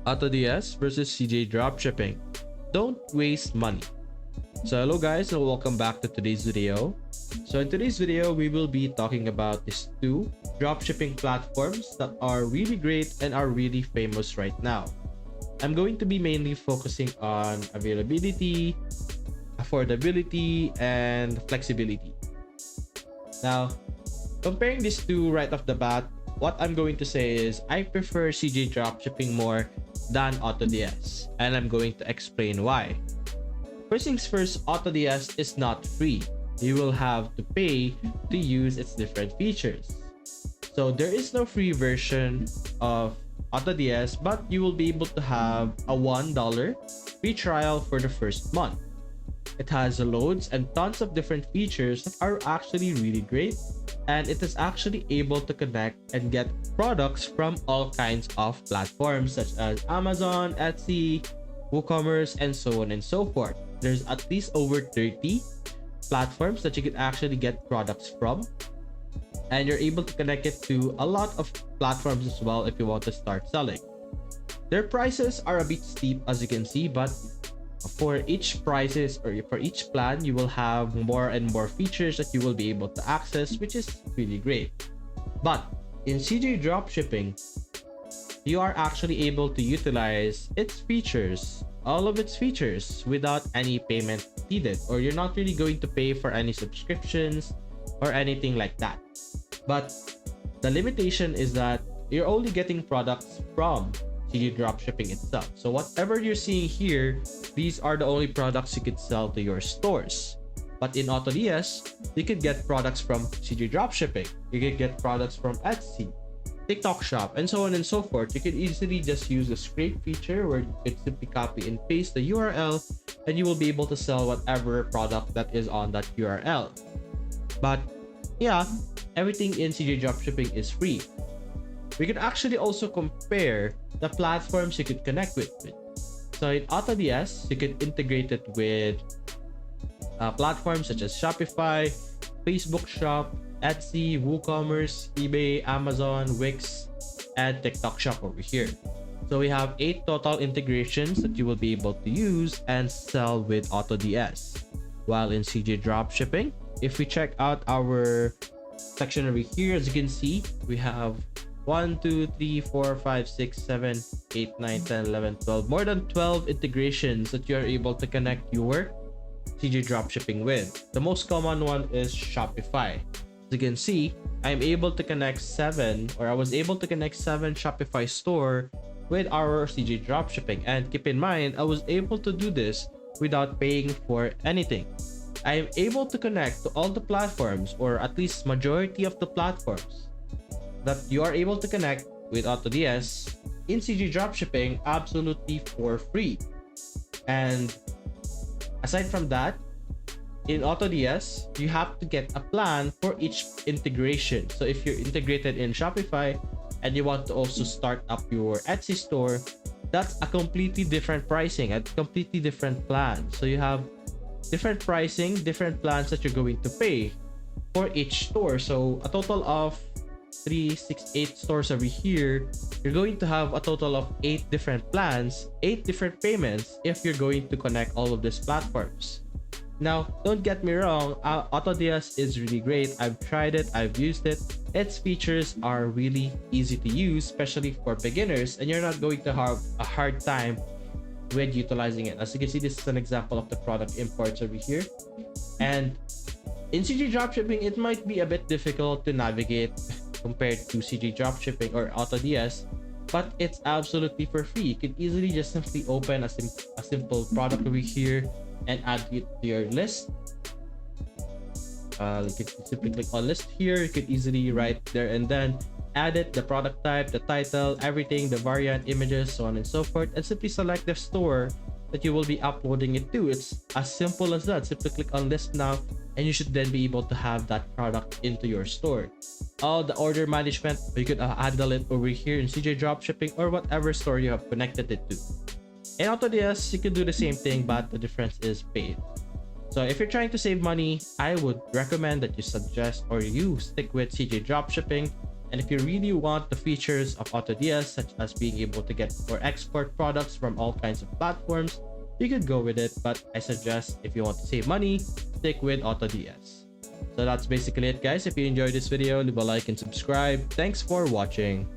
AutoDS versus CJ Dropshipping. Don't waste money. So hello guys and welcome back to today's video. So in today's video, we will be talking about these two dropshipping platforms that are really great and are really famous right now. I'm going to be mainly focusing on availability, affordability, and flexibility. Now, comparing these two right off the bat, what I'm going to say is I prefer CJ Dropshipping more than AutoDS, and I'm going to explain why. First things first, AutoDS is not free. You will have to pay to use its different features. So there is no free version of AutoDS, but you will be able to have a $1 free trial for the first month. It has loads and tons of different features that are actually really great, and it is actually able to connect and get products from all kinds of platforms such as Amazon, Etsy, WooCommerce, and so on and so forth. There's at least over 30 platforms that you can actually get products from, and you're able to connect it to a lot of platforms as well if you want to start selling. Their prices are a bit steep, as you can see, but for each prices or for each plan, you will have more and more features that you will be able to access, which is really great. But in CJ Dropshipping, you are actually able to utilize its features, all of its features, without any payment needed, or you're not really going to pay for any subscriptions or anything like that. But the limitation is that you're only getting products from CJ Dropshipping itself. So whatever you're seeing here, these are the only products you could sell to your stores. But in AutoDS, you could get products from CJ Dropshipping. You could get products from Etsy, TikTok Shop, and so on and so forth. You could easily just use the scrape feature where you could simply copy and paste the URL, and you will be able to sell whatever product that is on that URL. But yeah, everything in CJ Dropshipping is free. We could actually also compare the platforms you could connect with. So in AutoDS, you could integrate it with platforms such as Shopify, Facebook Shop, Etsy, WooCommerce, eBay, Amazon, Wix, and TikTok Shop over here. So we have 8 total integrations that you will be able to use and sell with AutoDS. While in CJ Dropshipping, if we check out our section over here, as you can see, we have 1, 2, 3, 4, 5, 6, 7, 8, 9, 10, 11, 12. More than 12 integrations that you are able to connect your CJ Dropshipping with. The most common one is Shopify. As you can see, I'm able to connect 7, or I was able to connect 7 Shopify store with our CJ Dropshipping. And keep in mind, I was able to do this without paying for anything. I am able to connect to all the platforms, or at least majority of the platforms that you are able to connect with AutoDS in CJ Dropshipping absolutely for free. And aside from that, in AutoDS, you have to get a plan for each integration. So if you're integrated in Shopify and you want to also start up your Etsy store, that's a completely different pricing, a completely different plan. So you have different pricing, different plans that you're going to pay for each store. So a total of 3, 6, 8 stores over here, you're going to have a total of 8 different plans, 8 different payments if you're going to connect all of these platforms. Now, don't get me wrong, AutoDS is really great. I've tried it, I've used it. Its features are really easy to use, especially for beginners, and you're not going to have a hard time with utilizing it. As you can see, this is an example of the product imports over here. And in CJ Dropshipping, it might be a bit difficult to navigate compared to CJ Dropshipping or AutoDS, but it's absolutely for free. You can easily just simply open a simple product over here and add it to your list. You can simply click on list here. You could easily write there and then add it, the product type, the title, everything, the variant, images, so on and so forth, and simply select the store that you will be uploading it to. It's as simple as that. Simply click on list now, and you should then be able to have that product into your store. All the order management, you could handle it over here in CJ Dropshipping or whatever store you have connected it to. In AutoDS, you can do the same thing, but the difference is paid. So if you're trying to save money, I would recommend that you suggest or you stick with CJ Dropshipping And if you really want the features of AutoDS, such as being able to get or export products from all kinds of platforms, you could go with it. But I suggest if you want to save money, stick with AutoDS. So that's basically it, guys. If you enjoyed this video, leave a like and subscribe. Thanks for watching.